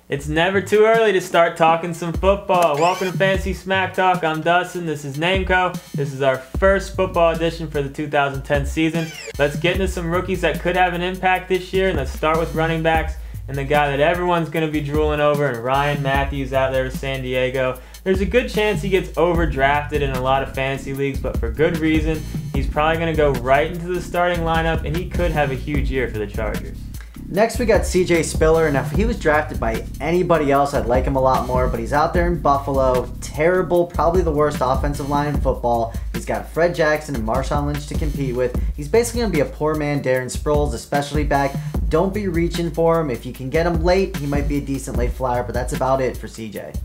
It's never too early to start talking some football. Welcome to Fantasy Smack Talk. I'm Dustin. This is Nameco. This is our first football edition for the 2010 season. Let's get into some rookies that could have an impact this year, and let's start with running backs and the guy that everyone's going to be drooling over, and Ryan Matthews out there with San Diego. There's a good chance he gets overdrafted in a lot of fantasy leagues, but for good reason. He's probably going to go right into the starting lineup, and he could have a huge year for the Chargers. Next, we got CJ Spiller. Now, if he was drafted by anybody else, I'd like him a lot more, but he's out there in Buffalo. Terrible, probably the worst offensive line in football. He's got Fred Jackson and Marshawn Lynch to compete with. He's basically going to be a poor man Darren Sproles, a specialty back. Don't be reaching for him. If you can get him late, he might be a decent late flyer, but that's about it for CJ.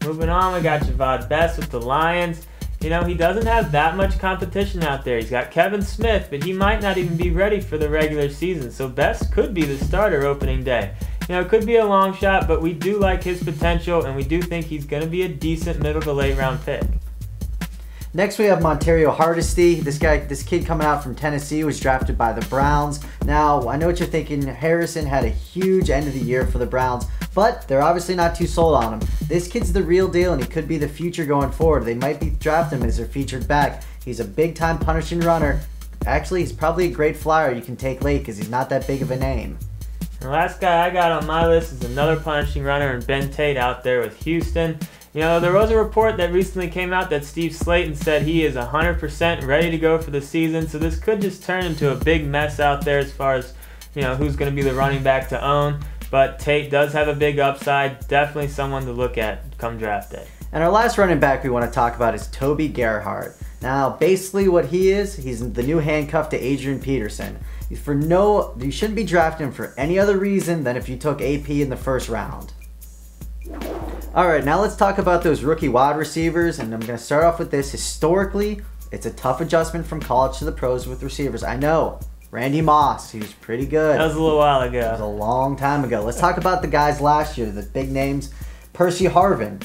Moving on, we got Javad Best with the Lions. You know, he doesn't have that much competition out there. He's got Kevin Smith, but he might not even be ready for the regular season, so Best could be the starter opening day. You know, it could be a long shot, but we do like his potential, and we do think he's going to be a decent middle to late round pick. Next, we have Montario Hardesty. This kid coming out from Tennessee was drafted by the Browns. Now, I know what you're thinking. Harrison had a huge end of the year for the Browns, but they're obviously not too sold on him. This kid's the real deal, and he could be the future going forward. They might be drafting him as their featured back. He's a big-time punishing runner. Actually, he's probably a great flyer you can take late because he's not that big of a name. The last guy I got on my list is another punishing runner, and Ben Tate out there with Houston. You know, there was a report that recently came out that Steve Slayton said he is 100% ready to go for the season, so this could just turn into a big mess out there as far as, you know, who's going to be the running back to own. But Tate does have a big upside, definitely someone to look at come draft day. And our last running back we want to talk about is Toby Gerhart. Now, basically what he is, he's the new handcuff to Adrian Peterson. You shouldn't be drafting him for any other reason than if you took AP in the first round. Alright, now let's talk about those rookie wide receivers, and I'm going to start off with this. Historically, it's a tough adjustment from college to the pros with receivers. I know, Randy Moss, he was pretty good. That was a little while ago. That was a long time ago. Let's talk about the guys last year, the big names. Percy Harvin,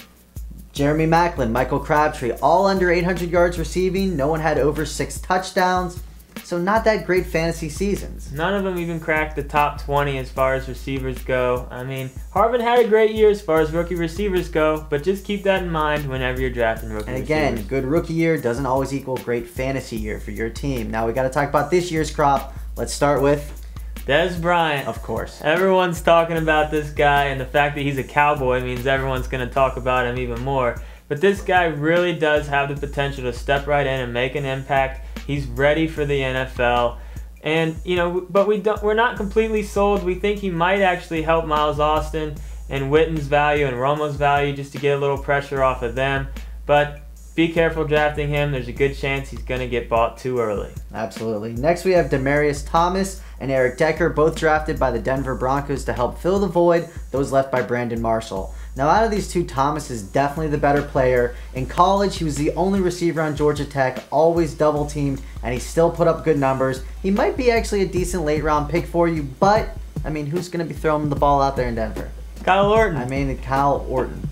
Jeremy Maclin, Michael Crabtree, all under 800 yards receiving. No one had over 6 touchdowns. So not that great fantasy seasons. None of them even cracked the top 20 as far as receivers go. I mean, Harvin had a great year as far as rookie receivers go, but just keep that in mind whenever you're drafting rookie receivers. And again, good rookie year doesn't always equal great fantasy year for your team. Now we got to talk about this year's crop. Let's start with Dez Bryant. Of course. Everyone's talking about this guy, and the fact that he's a Cowboy means everyone's going to talk about him even more. But this guy really does have the potential to step right in and make an impact. He's ready for the NFL. And, you know, but we're not completely sold. We think he might actually help Miles Austin and Witten's value and Romo's value just to get a little pressure off of them. But be careful drafting him. There's a good chance he's going to get bought too early. Absolutely. Next, we have Demaryius Thomas and Eric Decker, both drafted by the Denver Broncos to help fill the void, those left by Brandon Marshall. Now, out of these two, Thomas is definitely the better player. In college, he was the only receiver on Georgia Tech, always double-teamed, and he still put up good numbers. He might be actually a decent late-round pick for you, but, I mean, who's going to be throwing the ball out there in Denver? Kyle Orton. Kyle Orton.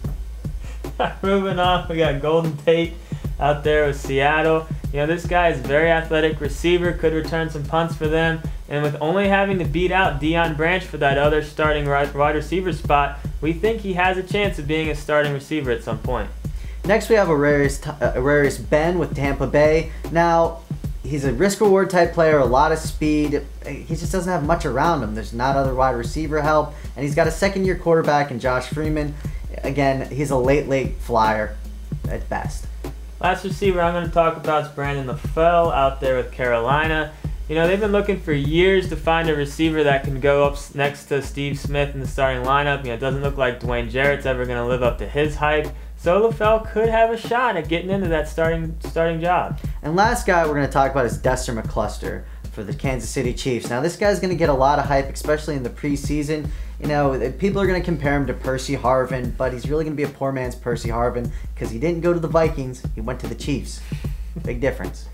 Moving on, we got Golden Tate out there with Seattle. You know, this guy is a very athletic receiver, could return some punts for them. And with only having to beat out Deion Branch for that other starting wide receiver spot, we think he has a chance of being a starting receiver at some point. Next, we have Ararius Ben with Tampa Bay. Now, he's a risk-reward type player, a lot of speed. He just doesn't have much around him. There's not other wide receiver help. And he's got a second-year quarterback in Josh Freeman. Again, he's a late flyer at best. Last receiver I'm going to talk about is Brandon LaFell out there with Carolina. You know, they've been looking for years to find a receiver that can go up next to Steve Smith in the starting lineup. You know, it doesn't look like Dwayne Jarrett's ever going to live up to his hype. So LaFell could have a shot at getting into that starting job. And last guy we're going to talk about is Dexter McCluster for the Kansas City Chiefs. Now, this guy's going to get a lot of hype, especially in the preseason. You know, people are going to compare him to Percy Harvin, but he's really going to be a poor man's Percy Harvin because he didn't go to the Vikings. He went to the Chiefs. Big difference.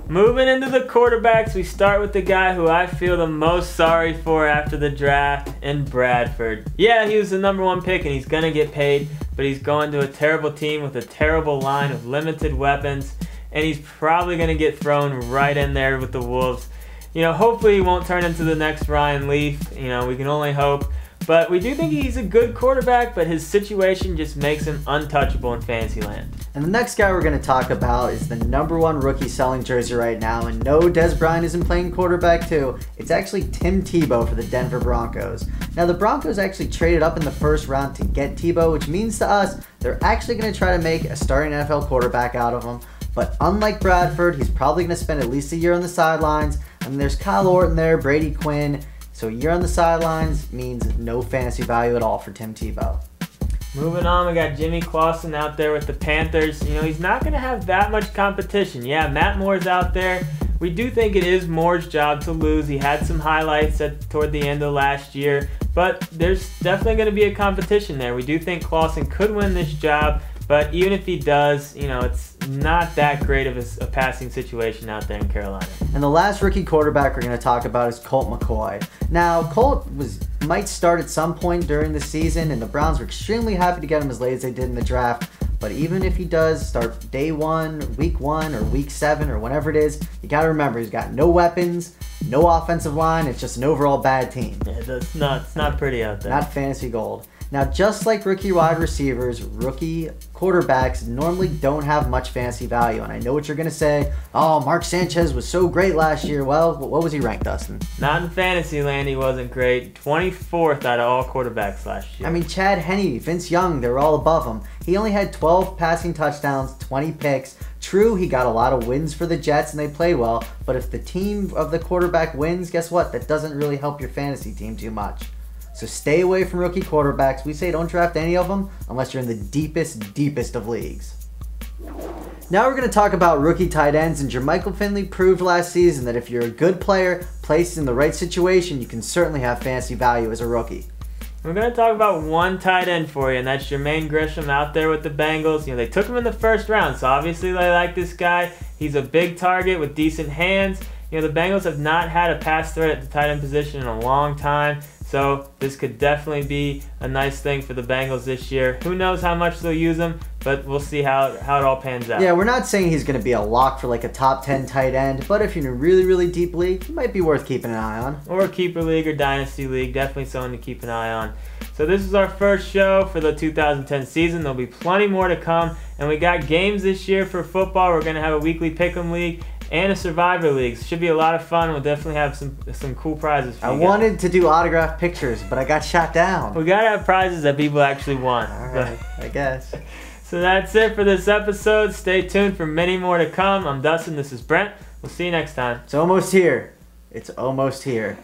Moving into the quarterbacks, we start with the guy who I feel the most sorry for after the draft, in Bradford. Yeah, he was the #1 pick and he's going to get paid, but he's going to a terrible team with a terrible line of limited weapons, and he's probably going to get thrown right in there with the Wolves. You know, hopefully he won't turn into the next Ryan Leaf. You know, we can only hope. But we do think he's a good quarterback, but his situation just makes him untouchable in fantasy land. And the next guy we're going to talk about is the #1 rookie selling jersey right now. And no, Dez Bryant isn't playing quarterback too. It's actually Tim Tebow for the Denver Broncos. Now, the Broncos actually traded up in the first round to get Tebow, which means to us they're actually going to try to make a starting NFL quarterback out of him. But unlike Bradford, he's probably going to spend at least a year on the sidelines. I mean, there's Kyle Orton there, Brady Quinn. So a year on the sidelines means no fantasy value at all for Tim Tebow. Moving on, we got Jimmy Clausen out there with the Panthers. You know, he's not going to have that much competition. Yeah, Matt Moore's out there. We do think it is Moore's job to lose. He had some highlights toward the end of last year, but there's definitely going to be a competition there. We do think Clausen could win this job, but even if he does, you know, it's not that great of a passing situation out there in Carolina. And the last rookie quarterback we're going to talk about is Colt McCoy. Now, Colt might start at some point during the season, and the Browns were extremely happy to get him as late as they did in the draft. But even if he does start day 1, week 1, or week 7, or whenever it is, you got to remember he's got no weapons, no offensive line. It's just an overall bad team. Yeah, it's not pretty out there. Not fantasy gold. Now, just like rookie wide receivers, rookie quarterbacks normally don't have much fantasy value. And I know what you're going to say. Oh, Mark Sanchez was so great last year. Well, what was he ranked, Dustin? Not in fantasy land, he wasn't great. 24th out of all quarterbacks last year. I mean, Chad Henne, Vince Young, they were all above him. He only had 12 passing touchdowns, 20 picks. True, he got a lot of wins for the Jets and they played well. But if the team of the quarterback wins, guess what? That doesn't really help your fantasy team too much. So stay away from rookie quarterbacks. We say don't draft any of them unless you're in the deepest of leagues. Now we're going to talk about rookie tight ends, and Jermichael Finley proved last season that if you're a good player, placed in the right situation, you can certainly have fantasy value as a rookie. We're going to talk about one tight end for you, and that's Jermaine Gresham out there with the Bengals. You know, they took him in the first round, so obviously they like this guy. He's a big target with decent hands. You know, the Bengals have not had a pass threat at the tight end position in a long time. So this could definitely be a nice thing for the Bengals this year. Who knows how much they'll use him, but we'll see how it all pans out. Yeah, we're not saying he's going to be a lock for like a top 10 tight end, but if you're in a really, really deep league, he might be worth keeping an eye on. Or a keeper league or dynasty league, definitely someone to keep an eye on. So this is our first show for the 2010 season. There'll be plenty more to come, and we got games this year for football. We're going to have a weekly pick'em league and a Survivor League. Should be a lot of fun. We'll definitely have some cool prizes for you guys. I wanted to do autographed pictures, but I got shot down. We gotta have prizes that people actually want. All right, I guess. So that's it for this episode. Stay tuned for many more to come. I'm Dustin. This is Brent. We'll see you next time. It's almost here. It's almost here.